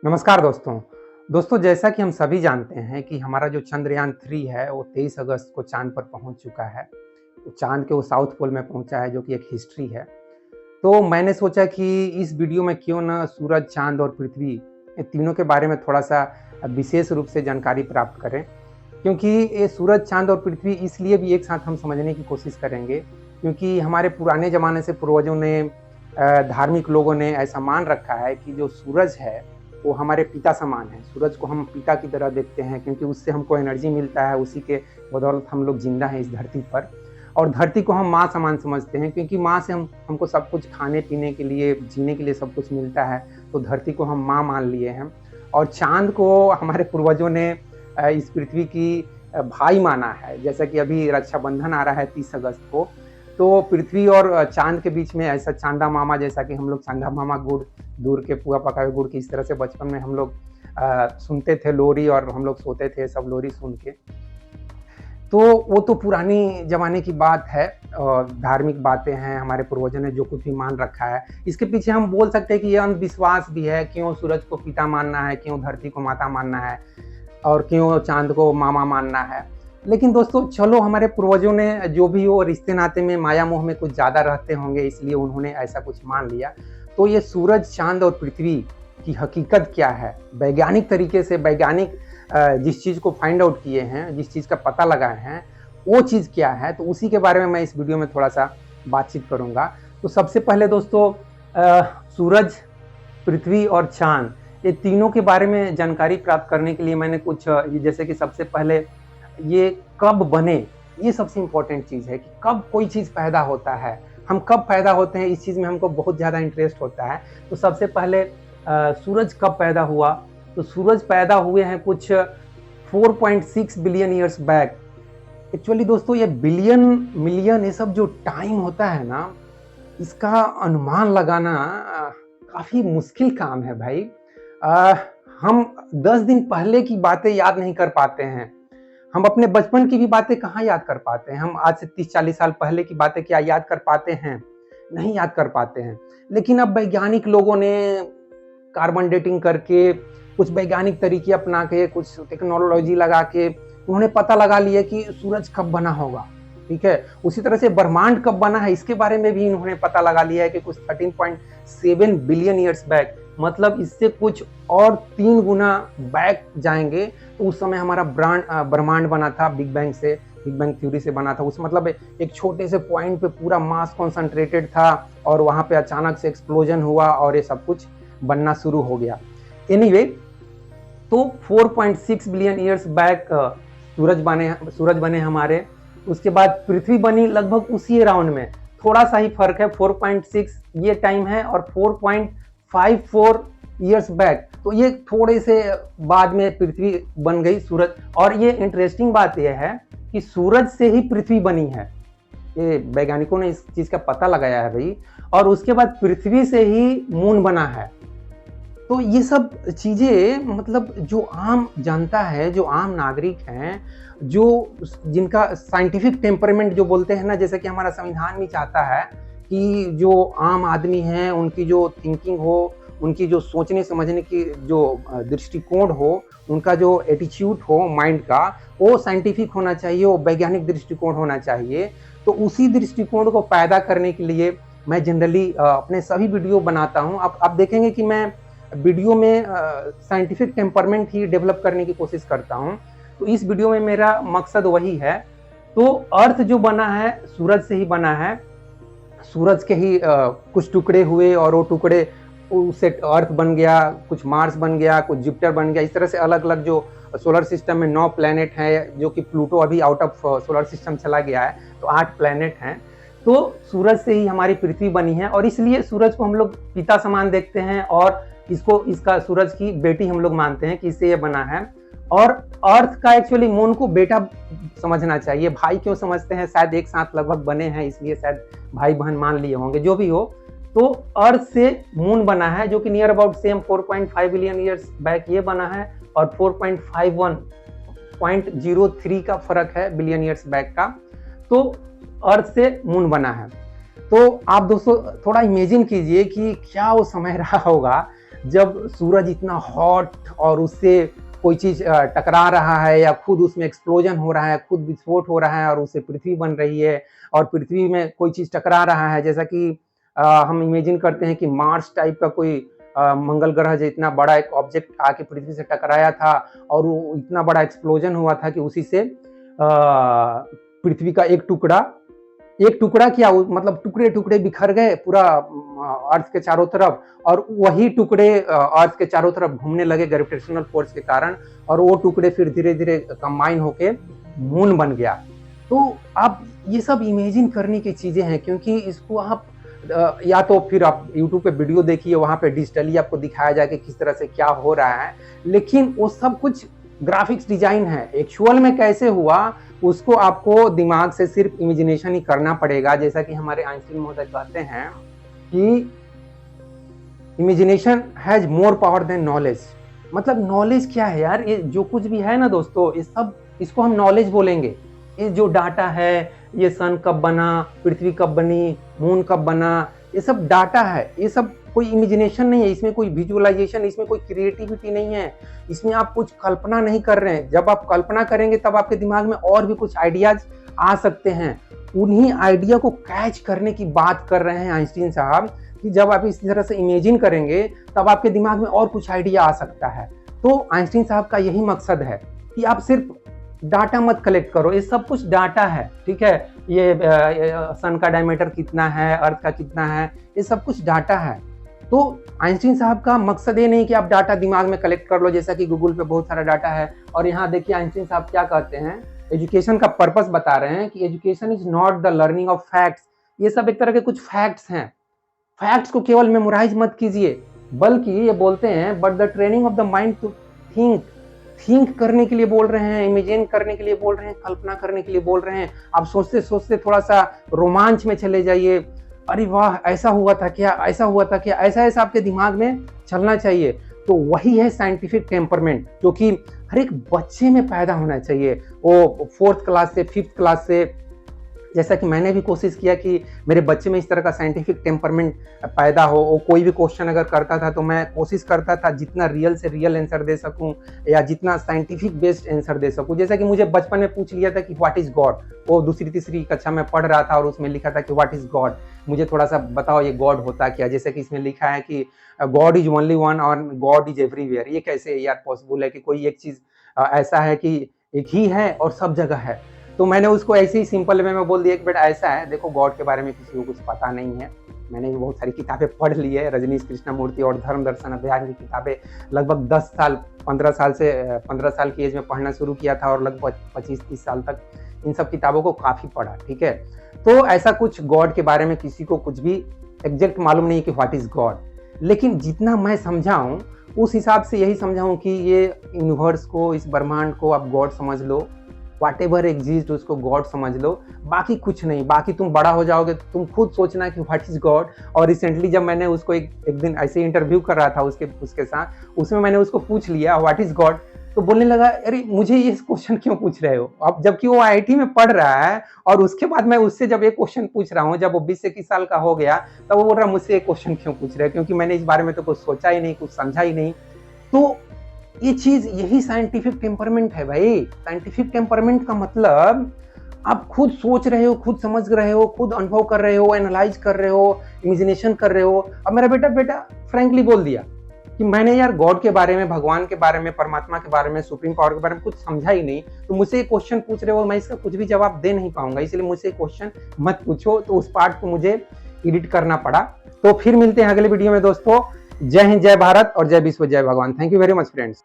नमस्कार दोस्तों जैसा कि हम सभी जानते हैं कि हमारा जो चंद्रयान 3 है वो 23 अगस्त को चांद पर पहुंच चुका है। चांद के वो साउथ पोल में पहुंचा है जो कि एक हिस्ट्री है। तो मैंने सोचा कि इस वीडियो में क्यों ना सूरज, चांद और पृथ्वी ये तीनों के बारे में थोड़ा सा विशेष रूप से जानकारी प्राप्त करें, क्योंकि ये सूरज, चांद और पृथ्वी इसलिए भी एक साथ हम समझने की कोशिश करेंगे क्योंकि हमारे पुराने ज़माने से पूर्वजों ने, धार्मिक लोगों ने ऐसा मान रखा है कि जो सूरज है वो हमारे पिता समान है। सूरज को हम पिता की तरह देखते हैं क्योंकि उससे हमको एनर्जी मिलता है, उसी के बदौलत हम लोग जिंदा हैं इस धरती पर। और धरती को हम माँ समान समझते हैं क्योंकि माँ से हमको सब कुछ खाने पीने के लिए, जीने के लिए सब कुछ मिलता है, तो धरती को हम माँ मान लिए हैं। और चांद को हमारे पूर्वजों ने इस पृथ्वी की भाई माना है। जैसा कि अभी रक्षाबंधन आ रहा है 30 अगस्त को, तो पृथ्वी और चांद के बीच में ऐसा चांदा मामा, जैसा कि हम लोग चांदा मामा गुड़, दूर के पुआ पका हुए गुड़ की, इस तरह से बचपन में हम लोग सुनते थे लोरी, और हम लोग सोते थे सब लोरी सुन के। तो वो तो पुरानी जमाने की बात है, धार्मिक बातें हैं, हमारे पूर्वजों ने जो कुछ भी मान रखा है। इसके पीछे हम बोल सकते हैं कि ये अंधविश्वास भी है। क्यों सूरज को पिता मानना है, क्यों धरती को माता मानना है, और क्यों चांद को मामा मानना है। लेकिन दोस्तों चलो, हमारे पूर्वजों ने जो भी हो, रिश्ते नाते में माया मोह में कुछ ज़्यादा रहते होंगे, इसलिए उन्होंने ऐसा कुछ मान लिया। तो ये सूरज, चांद और पृथ्वी की हकीकत क्या है, वैज्ञानिक तरीके से वैज्ञानिक जिस चीज़ को फाइंड आउट किए हैं, जिस चीज़ का पता लगाए हैं, वो चीज़ क्या है, तो उसी के बारे में मैं इस वीडियो में थोड़ा सा बातचीत करूँगा। तो सबसे पहले दोस्तों, सूरज, पृथ्वी और चांद, ये तीनों के बारे में जानकारी प्राप्त करने के लिए मैंने कुछ, जैसे कि सबसे पहले ये कब बने, ये सबसे इम्पोर्टेंट चीज़ है कि कब कोई चीज़ पैदा होता है, हम कब पैदा होते हैं, इस चीज़ में हमको बहुत ज़्यादा इंटरेस्ट होता है। तो सबसे पहले सूरज कब पैदा हुआ, तो सूरज पैदा हुए हैं कुछ 4.6 बिलियन ईयर्स बैक। एक्चुअली दोस्तों ये बिलियन, मिलियन, ये सब जो टाइम होता है ना, इसका अनुमान लगाना काफ़ी मुश्किल काम है भाई। हम 10 दिन पहले की बातें याद नहीं कर पाते हैं, हम अपने बचपन की भी बातें कहाँ याद कर पाते हैं। हम आज से 30-40 साल पहले की बातें क्या याद कर पाते हैं? नहीं याद कर पाते हैं। लेकिन अब वैज्ञानिक लोगों ने कार्बन डेटिंग करके, कुछ वैज्ञानिक तरीके अपना के, कुछ टेक्नोलॉजी लगा के उन्होंने पता लगा लिया कि सूरज कब बना होगा, ठीक है। उसी तरह से ब्रह्मांड कब बना है, इसके बारे में भी इन्होंने पता लगा लिया है कि कुछ 13.7 बिलियन ईयर्स बैक, मतलब इससे कुछ और 3 गुना बैक जाएंगे तो उस समय हमारा ब्रह्मांड बना था, बिग बैंग से, बिग बैंग थ्योरी से बना था। उस मतलब एक छोटे से पॉइंट पे पूरा मास कॉन्सेंट्रेटेड था और वहाँ पे अचानक से एक्सप्लोजन हुआ और ये सब कुछ बनना शुरू हो गया। एनीवे, तो 4.6 बिलियन ईयर्स बैक सूरज बने हमारे। उसके बाद पृथ्वी बनी लगभग उसी राउंड में, थोड़ा सा ही फर्क है, 4.6 ये टाइम है और 4.54 ईयर्स बैक, तो ये थोड़े से बाद में पृथ्वी बन गई, सूरज। और ये इंटरेस्टिंग बात यह है कि सूरज से ही पृथ्वी बनी है, ये वैज्ञानिकों ने इस चीज का पता लगाया है भाई। और उसके बाद पृथ्वी से ही मून बना है। तो ये सब चीजें, मतलब जो आम जनता है, जो आम नागरिक हैं, जो जिनका साइंटिफिक टेम्परामेंट जो बोलते हैं ना, जैसे कि हमारा संविधान भी चाहता है कि जो आम आदमी हैं उनकी जो थिंकिंग हो, उनकी जो सोचने समझने की जो दृष्टिकोण हो, उनका जो एटीट्यूड हो माइंड का, वो साइंटिफिक होना चाहिए, वो वैज्ञानिक दृष्टिकोण होना चाहिए। तो उसी दृष्टिकोण को पैदा करने के लिए मैं जनरली अपने सभी वीडियो बनाता हूँ। आप देखेंगे कि मैं वीडियो में साइंटिफिक टेम्परमेंट ही डेवलप करने की कोशिश करता हूँ। तो इस वीडियो में मेरा मकसद वही है। तो अर्थ जो बना है सूरज से ही बना है, सूरज के ही कुछ टुकड़े हुए और वो टुकड़े उससे अर्थ बन गया, कुछ मार्स बन गया, कुछ जुपिटर बन गया। इस तरह से अलग अलग जो सोलर सिस्टम में 9 प्लैनेट हैं, जो कि प्लूटो अभी आउट ऑफ सोलर सिस्टम चला गया है, तो 8 प्लैनेट हैं। तो सूरज से ही हमारी पृथ्वी बनी है और इसलिए सूरज को हम लोग पिता समान देखते हैं और इसका सूरज की बेटी हम लोग मानते हैं कि इससे ये बना है। और अर्थ का एक्चुअली मून को बेटा समझना चाहिए, भाई क्यों समझते हैं, शायद एक साथ लगभग बने हैं इसलिए शायद भाई बहन मान लिए होंगे, जो भी हो। तो अर्थ से मून बना है जो कि near about same 4.5 billion years back ये बना है, और 4.51.03 का फर्क है बिलियन ईयर्स बैक का। तो अर्थ से मून बना है। तो आप दोस्तों थोड़ा इमेजिन कीजिए कि क्या वो समय रहा होगा जब सूरज इतना हॉट और उससे कोई चीज टकरा रहा है या खुद उसमें एक्सप्लोजन हो रहा है, खुद विस्फोट हो रहा है और उससे पृथ्वी बन रही है और पृथ्वी में कोई चीज टकरा रहा है, जैसा कि हम इमेजिन करते हैं कि मार्स टाइप का कोई मंगल ग्रह जितना बड़ा एक ऑब्जेक्ट आके पृथ्वी से टकराया था और वो इतना बड़ा एक्सप्लोजन हुआ था कि उसी से पृथ्वी का एक टुकड़ा क्या मतलब टुकड़े टुकड़े बिखर गए पूरा अर्थ के चारों तरफ, और वही टुकड़े अर्थ के चारों तरफ घूमने लगे ग्रेविटेशनल फोर्स के कारण, और वो टुकड़े फिर धीरे धीरे कंबाइन होके मून बन गया। तो आप ये सब इमेजिन करने की चीजें हैं, क्योंकि इसको आप या तो फिर आप YouTube पे वीडियो देखिए, वहां पे डिजिटली आपको दिखाया जाए कि किस तरह से क्या हो रहा है, लेकिन वो सब कुछ ग्राफिक्स डिजाइन है। एक्चुअल में कैसे हुआ उसको आपको दिमाग से सिर्फ इमेजिनेशन ही करना पड़ेगा। जैसा कि हमारे आइंस्टीन महोदय कहते हैं कि imagination has more power than knowledge. मतलब नॉलेज क्या है यार, ये जो कुछ भी है ना दोस्तों, ये सब इसको हम नॉलेज बोलेंगे। ये जो डाटा है, ये सन कब बना, पृथ्वी कब बनी, मून कब बना, ये सब डाटा है। ये सब कोई इमेजिनेशन नहीं है, इसमें कोई विजुअलाइजेशन, इसमें कोई क्रिएटिविटी नहीं है, इसमें आप कुछ कल्पना नहीं कर रहे हैं। जब आप कल्पना करेंगे तब आपके दिमाग में और भी कुछ आइडियाज आ सकते हैं। उन्हीं आइडिया को कैच करने की बात कर रहे हैं आइंस्टीन साहब, कि जब आप इस तरह से इमेजिन करेंगे तब आपके दिमाग में और कुछ आइडिया आ सकता है। तो आइंस्टीन साहब का यही मकसद है कि आप सिर्फ डाटा मत कलेक्ट करो, ये सब कुछ डाटा है, ठीक है। ये सन का डायमीटर कितना है, अर्थ का कितना है, ये सब कुछ डाटा है। तो आइंस्टीन साहब का मकसद ये नहीं कि आप डाटा दिमाग में कलेक्ट कर लो, जैसा कि गूगल पे बहुत सारा डाटा है। और यहाँ देखिए आइंस्टीन साहब क्या कहते हैं, एजुकेशन का पर्पस बता रहे हैं कि education is not the learning of facts. ये सब एक तरह के कुछ फैक्ट्स हैं। फैक्ट्स को केवल मेमोराइज मत कीजिए, बल्कि ये बोलते हैं but the training of the mind to think करने के लिए बोल रहे हैं, इमेजिन करने के लिए बोल रहे हैं, कल्पना करने के लिए बोल रहे हैं। आप सोचते सोचते थोड़ा सा रोमांच में चले जाइए, अरे वाह ऐसा हुआ था क्या, ऐसा हुआ था क्या, ऐसा ऐसा आपके दिमाग में चलना चाहिए। तो वही है साइंटिफिक टेम्परमेंट, जो कि हर एक बच्चे में पैदा होना चाहिए। वो 4th क्लास से 5th क्लास से, जैसा कि मैंने भी कोशिश किया कि मेरे बच्चे में इस तरह का साइंटिफिक टेम्परमेंट पैदा हो। वो कोई भी क्वेश्चन अगर करता था तो मैं कोशिश करता था जितना रियल से रियल आंसर दे सकूं, या जितना साइंटिफिक बेस्ड आंसर दे सकूं। जैसा कि मुझे बचपन में पूछ लिया था कि व्हाट इज गॉड, वो 2री 3री कक्षा में पढ़ रहा था और उसमें लिखा था कि व्हाट इज गॉड, मुझे थोड़ा सा बताओ ये गॉड होता क्या। जैसे कि इसमें लिखा है कि गॉड इज ओनली वन और गॉड इज एवरीवेयर। ये कैसे यार पॉसिबल है कि कोई एक चीज ऐसा है कि एक ही है और सब जगह है। तो मैंने उसको ऐसे ही सिंपल वे में बोल दिया कि बेटा ऐसा है, देखो गॉड के बारे में किसी को कुछ पता नहीं है। मैंने भी बहुत सारी किताबें पढ़ ली है, रजनीश कृष्णमूर्ति और धर्म दर्शन अभियान की किताबें लगभग 10 साल 15 साल से 15 साल की एज में पढ़ना शुरू किया था और लगभग 25-30 साल तक इन सब किताबों को काफ़ी पढ़ा, ठीक है। तो ऐसा कुछ गॉड के बारे में किसी को कुछ भी एग्जैक्ट मालूम नहीं कि व्हाट इज़ गॉड, लेकिन जितना मैं समझा हूँ उस हिसाब से यही समझा हूँ कि ये यूनिवर्स को, इस ब्रह्मांड को आप गॉड समझ लो, वाट एवर एग्जिस्ट उसको गॉड समझ लो, बाकी कुछ नहीं। बाकी तुम बड़ा हो जाओगे तो तुम खुद सोचना कि व्हाट इज गॉड। और रिसेंटली जब मैंने उसको एक दिन ऐसे इंटरव्यू कर रहा था उसके साथ, उसमें मैंने उसको पूछ लिया व्हाट इज गॉड, तो बोलने लगा अरे मुझे ये क्वेश्चन क्यों पूछ रहे हो। अब जबकि वो IIT में पढ़ रहा है और उसके बाद मैं उससे जब एक क्वेश्चन पूछ रहा हूँ, जब वो 20 से 21 साल का हो गया, तब वो बोल रहा मुझसे एक क्वेश्चन क्यों पूछ रहे हो, क्योंकि मैंने इस बारे में तो कुछ सोचा ही नहीं, कुछ समझा ही नहीं। तो ये चीज, यही साइंटिफिक टेम्परमेंट है भाई। साइंटिफिक टेम्परमेंट का मतलब आप खुद सोच रहे हो, खुद समझ रहे हो, खुद अनुभव कर रहे हो, एनालाइज कर रहे हो, इमेजिनेशन कर रहे हो। अब मेरा बेटा फ्रैंकली बोल दिया कि मैंने यार गॉड के बारे में, भगवान के बारे में, परमात्मा के बारे में, सुप्रीम पावर के बारे में कुछ समझा ही नहीं, तो मुझसे एक क्वेश्चन पूछ रहे हो, मैं इसका कुछ भी जवाब दे नहीं पाऊंगा, इसलिए मुझसे क्वेश्चन मत पूछो। तो उस पार्ट को मुझे एडिट करना पड़ा। तो फिर मिलते हैं अगले वीडियो में दोस्तों। जय हिंद, जय भारत और जय विश्व, जय भगवान। Thank you very much friends.